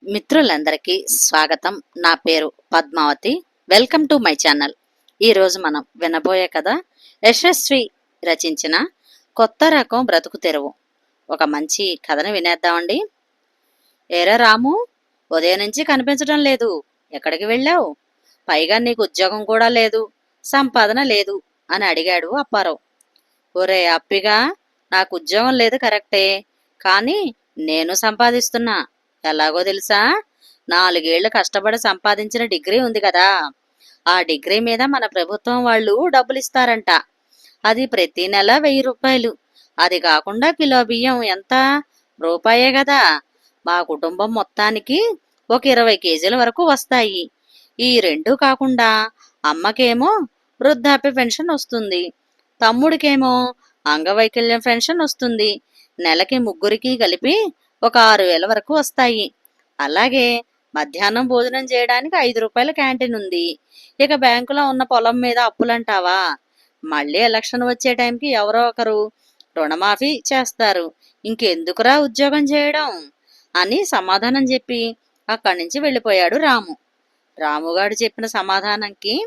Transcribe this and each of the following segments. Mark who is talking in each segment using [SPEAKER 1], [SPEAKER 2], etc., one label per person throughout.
[SPEAKER 1] మిత్రులందరికీ స్వాగతం. నా పేరు Padmavati. Welcome to my channel. ఈరోజు మనం వినబోయే కథ యశస్వి రచించిన కొత్త రకం బ్రతుకు తెరువు. ఒక మంచి కథను వినేద్దామండి. ఏరా రాము, ఉదయం నుంచి కనిపించడం లేదు, ఎక్కడికి వెళ్ళావు? పైగా నీకు ఉద్యోగం కూడా లేదు, సంపాదన లేదు అని అడిగాడు అప్పారావు. ఒరే అప్పిగా, నాకు ఉద్యోగం లేదు కరెక్టే, కానీ నేను సంపాదిస్తున్నా. ఎలాగో తెలుసా? 4 ఏళ్లు కష్టపడి సంపాదించిన డిగ్రీ ఉంది కదా, ఆ డిగ్రీ మీద మన ప్రభుత్వం వాళ్ళు డబ్బులు ఇస్తారంట. అది ప్రతి నెల 1000 రూపాయలు. అది కాకుండా కిలో బియ్యం ఎంత? రూపాయే కదా. మా కుటుంబం మొత్తానికి ఒక 20 కేజీల వరకు వస్తాయి. ఈ రెండూ కాకుండా అమ్మకేమో వృద్ధాప్య పెన్షన్ వస్తుంది, తమ్ముడికేమో అంగవైకల్యం పెన్షన్ వస్తుంది. నెలకి ముగ్గురికి కలిపి ఒక 6000 వరకు వస్తాయి. అలాగే మధ్యాహ్నం భోజనం చేయడానికి 5 రూపాయల క్యాంటీన్ ఉంది. ఇక బ్యాంకులో ఉన్న పొలం మీద అప్పులంటావా? మళ్ళీ ఎలక్షన్ వచ్చే టైంకి ఎవరో ఒకరు రుణమాఫీ చేస్తారు. ఇంకెందుకురా ఉద్యోగం చేయడం అని సమాధానం చెప్పి అక్కడి నుంచి వెళ్ళిపోయాడు రాము. రాముగాడు చెప్పిన సమాధానంకి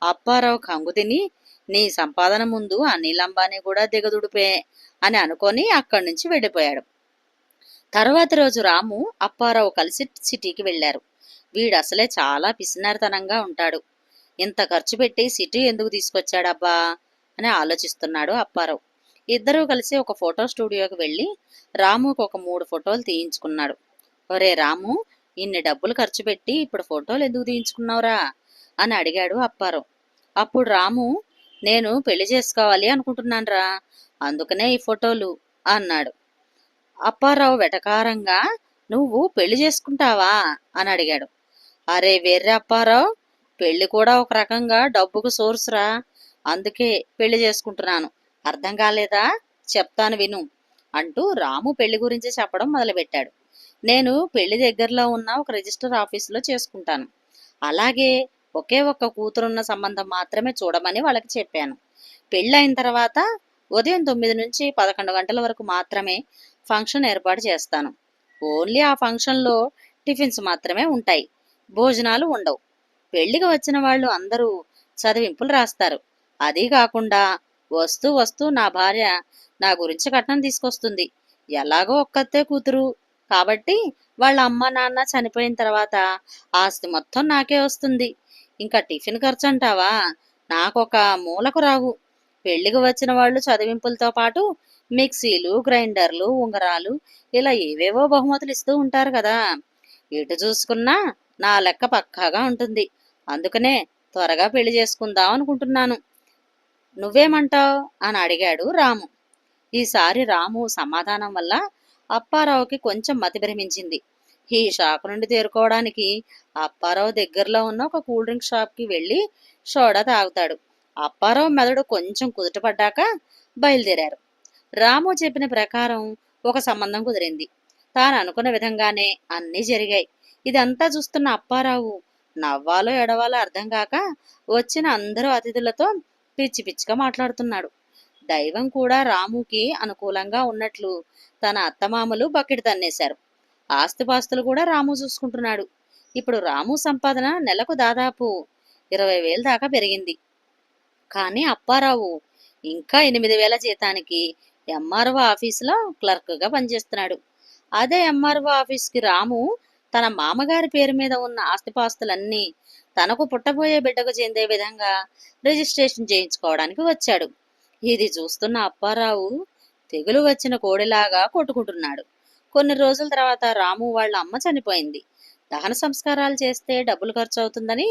[SPEAKER 1] అప్పారావు కంగు తిని, నీ సంపాదన ముందు అనిల్ అంబానీ కూడా దిగదుడిపే అని అనుకొని అక్కడి నుంచి వెళ్ళిపోయాడు. తర్వాత రోజు రాము అప్పారావు కలిసి సిటీకి వెళ్లారు. వీడసలే చాలా పిసినారితనంగా ఉంటాడు. ఇంత ఖర్చు పెట్టి సిటీ ఎందుకు తీసుకొచ్చాడబ్బా అని ఆలోచిస్తున్నాడు అప్పారావు. ఇద్దరూ కలిసి ఒక ఫోటో స్టూడియోకి వెళ్ళి రాముకు ఒక 3 ఫోటోలు తీయించుకున్నాడు. ఒరే రాము, ఇన్ని డబ్బులు ఖర్చు పెట్టి ఇప్పుడు ఫోటోలు ఎందుకు తీయించుకున్నావురా అని అడిగాడు అప్పారావు. అప్పుడు రాము, నేను పెళ్లి చేసుకోవాలి అనుకుంటున్నానురా, అందుకనే ఈ ఫోటోలు అన్నాడు. అప్పారావు వెటకారంగా, నువ్వు పెళ్లి చేసుకుంటావా అని అడిగాడు. అరే వేర్రే అప్పారావు, పెళ్లి కూడా ఒక రకంగా డబ్బుకు సోర్సురా, అందుకే పెళ్లి చేసుకుంటున్నాను. అర్థం కాలేదా? చెప్తాను విను అంటూ రాము పెళ్లి గురించి చెప్పడం మొదలుపెట్టాడు. నేను పెళ్లి దగ్గరలో ఉన్న ఒక రిజిస్టర్ ఆఫీసులో చేసుకుంటాను. అలాగే ఒకే ఒక్క కూతురున్న సంబంధం మాత్రమే చూడమని వాళ్ళకి చెప్పాను. పెళ్ళైన తర్వాత ఉదయం 9 నుంచి 11 గంటల వరకు మాత్రమే ఫంక్షన్ ఏర్పాటు చేస్తాను. ఓన్లీ ఆ ఫంక్షన్లో టిఫిన్స్ మాత్రమే ఉంటాయి, భోజనాలు ఉండవు. పెళ్లికి వచ్చిన వాళ్ళు అందరూ చదివింపులు రాస్తారు. అదీ కాకుండా వస్తూ వస్తూ నా భార్య నా గురించి కట్నం తీసుకొస్తుంది. ఎలాగో ఒక్కతే కూతురు కాబట్టి వాళ్ళ అమ్మ నాన్న చనిపోయిన తర్వాత ఆస్తి మొత్తం నాకే వస్తుంది. ఇంకా టిఫిన్ ఖర్చు అంటావా, నాకొక మూలకు రావు. పెళ్లికి వచ్చిన వాళ్ళు చదివింపులతో పాటు మిక్సీలు, గ్రైండర్లు, ఉంగరాలు ఇలా ఏవేవో బహుమతులు ఇస్తూ ఉంటారు కదా. ఎటు చూసుకున్నా నా లెక్క పక్కాగా ఉంటుంది. అందుకనే త్వరగా పెళ్లి చేసుకుందాం అనుకుంటున్నాను. నువ్వేమంటావ్ అని అడిగాడు రాము. ఈసారి రాము సమాధానం వల్ల అప్పారావుకి కొంచెం మతి భ్రమించింది. ఈ షాక్ నుండి తేరుకోవడానికి అప్పారావు దగ్గరలో ఉన్న ఒక కూల్ డ్రింక్ షాప్కి వెళ్ళి సోడా తాగుతాడు. అప్పారావు మెదడు కొంచెం కుదుటపడ్డాక బయలుదేరారు. రాము చెప్పిన ప్రకారం ఒక సంబంధం కుదిరింది. తాను అనుకున్న విధంగానే అన్నీ జరిగాయి. ఇదంతా చూస్తున్న అప్పారావు నవ్వాలో ఎడవాలో అర్థం కాక వచ్చిన అందరూ అతిథులతో పిచ్చి పిచ్చిగా మాట్లాడుతున్నాడు. దైవం కూడా రాముకి అనుకూలంగా ఉన్నట్లు తన అత్తమామలు బకెట్ తన్నేశారు. ఆస్తిపాస్తులు కూడా రాము చూసుకుంటున్నాడు. ఇప్పుడు రాము సంపాదన నెలకు దాదాపు 20,000 దాకా పెరిగింది. కానీ అప్పారావు ఇంకా 8,000 జీతానికి ఎంఆర్ఓ ఆఫీసులో క్లర్క్గా పనిచేస్తున్నాడు. అదే ఎంఆర్ఓ ఆఫీస్కి రాము తన మామగారి పేరు మీద ఉన్న ఆస్తిపాస్తులన్నీ తనకు పుట్టబోయే బిడ్డకు చెందే విధంగా రిజిస్ట్రేషన్ చేయించుకోవడానికి వచ్చాడు. ఇది చూస్తున్న అప్పారావు తెగులు వచ్చిన కోడిలాగా కొట్టుకుంటున్నాడు. కొన్ని రోజుల తర్వాత రాము వాళ్ళ అమ్మ చనిపోయింది. దహన సంస్కారాలు చేస్తే డబ్బులు ఖర్చు అవుతుందని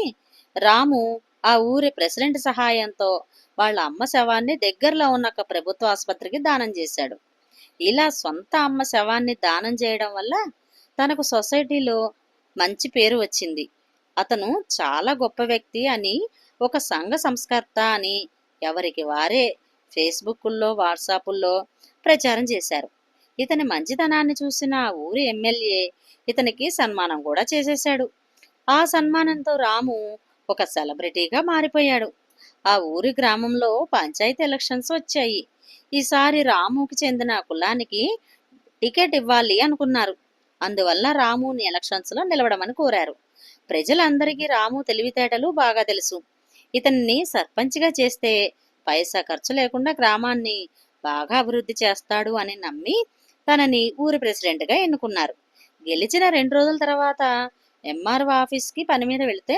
[SPEAKER 1] రాము ఆ ఊరి ప్రెసిడెంట్ సహాయంతో వాళ్ళ అమ్మ శవాన్ని దగ్గరలో ఉన్న ఒక ప్రభుత్వ ఆసుపత్రికి దానం చేశాడు. ఇలా సొంత అమ్మ శవాన్ని దానం చేయడం వల్ల తనకు సొసైటీలో మంచి పేరు వచ్చింది. అతను చాలా గొప్ప వ్యక్తి అని, ఒక సంఘ సంస్కర్త అని ఎవరికి వారే ఫేస్బుక్ల్లో, వాట్సాపుల్లో ప్రచారం చేశారు. ఇతని మంచితనాన్ని చూసిన ఆ ఊరి ఎమ్మెల్యే ఇతనికి సన్మానం కూడా చేసేశాడు. ఆ సన్మానంతో రాము ఒక సెలబ్రిటీగా మారిపోయాడు. ఆ ఊరి గ్రామంలో పంచాయతీ ఎలక్షన్స్ వచ్చాయి. ఈసారి రాముకి చెందిన కులానికి టికెట్ ఇవ్వాలి అనుకున్నారు. అందువల్ల రాముని ఎలక్షన్స్లో నిలవడమని కోరారు. ప్రజలందరికీ రాము తెలివితేటలు బాగా తెలుసు. ఇతన్ని సర్పంచ్గా చేస్తే పైసా ఖర్చు లేకుండా గ్రామాన్ని బాగా అభివృద్ధి చేస్తాడు అని నమ్మి తనని ఊరి ప్రెసిడెంట్గా ఎన్నుకున్నారు. గెలిచిన 2 రోజుల తర్వాత ఎంఆర్ఓ ఆఫీస్కి పని మీద వెళితే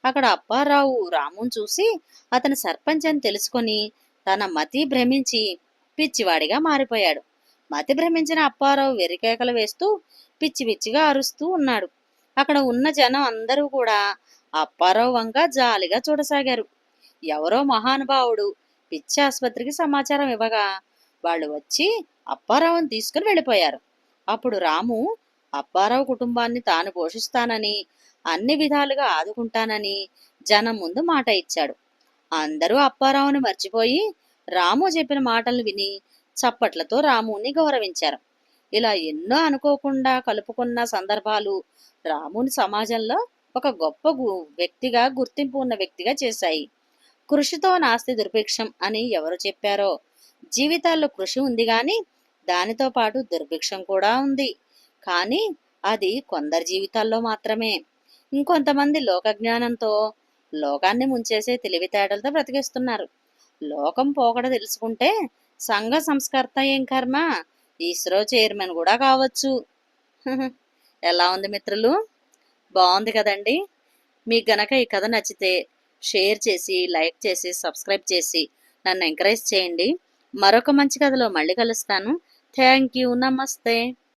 [SPEAKER 1] అక్కడ అప్పారావు రాముని చూసి అతను సర్పంచ్ అని తెలుసుకొని తన మతి భ్రమించి పిచ్చివాడిగా మారిపోయాడు. మతి భ్రమించిన అప్పారావు వెర్రికేకలు వేస్తూ పిచ్చి పిచ్చిగా అరుస్తూ ఉన్నాడు. అక్కడ ఉన్న జనం అందరూ కూడా అప్పారావు వంక జాలిగా చూడసాగారు. ఎవరో మహానుభావుడు పిచ్చి ఆసుపత్రికి సమాచారం ఇవ్వగా వాళ్ళు వచ్చి అప్పారావుని తీసుకుని వెళ్ళిపోయారు. అప్పుడు రాము అప్పారావు కుటుంబాన్ని తాను పోషిస్తానని, అన్ని విధాలుగా ఆదుకుంటానని జనం ముందు మాట ఇచ్చాడు. అందరూ అప్పారావుని మర్చిపోయి రాము చెప్పిన మాటలు విని చప్పట్లతో రాముని గౌరవించారు. ఇలా ఎన్నో అనుకోకుండా కలుపుకున్న సందర్భాలు రాముని సమాజంలో ఒక గొప్ప వ్యక్తిగా, గుర్తింపు ఉన్న వ్యక్తిగా చేశాయి. కృషితో నాస్తి దుర్భిక్షం అని ఎవరు చెప్పారో, జీవితాల్లో కృషి ఉంది కానీ దానితో పాటు దుర్భిక్షం కూడా ఉంది. కానీ అది కొందరి జీవితాల్లో మాత్రమే. ఇంకొంతమంది లోకజ్ఞానంతో లోకాన్ని ముంచేసే తెలివితేటలతో బ్రతికేస్తున్నారు. లోకం పోకడ తెలుసుకుంటే సంఘ సంస్కర్త ఏం కర్మ, ఇస్రో చైర్మన్ కూడా కావచ్చు. ఎలా ఉంది మిత్రులు? బాగుంది కదండి? మీకు గనక ఈ కథ నచ్చితే షేర్ చేసి, లైక్ చేసి, సబ్స్క్రైబ్ చేసి నన్ను ఎంకరేజ్ చేయండి. మరొక మంచి కథలో మళ్ళీ కలుస్తాను. Thank you. నమస్తే.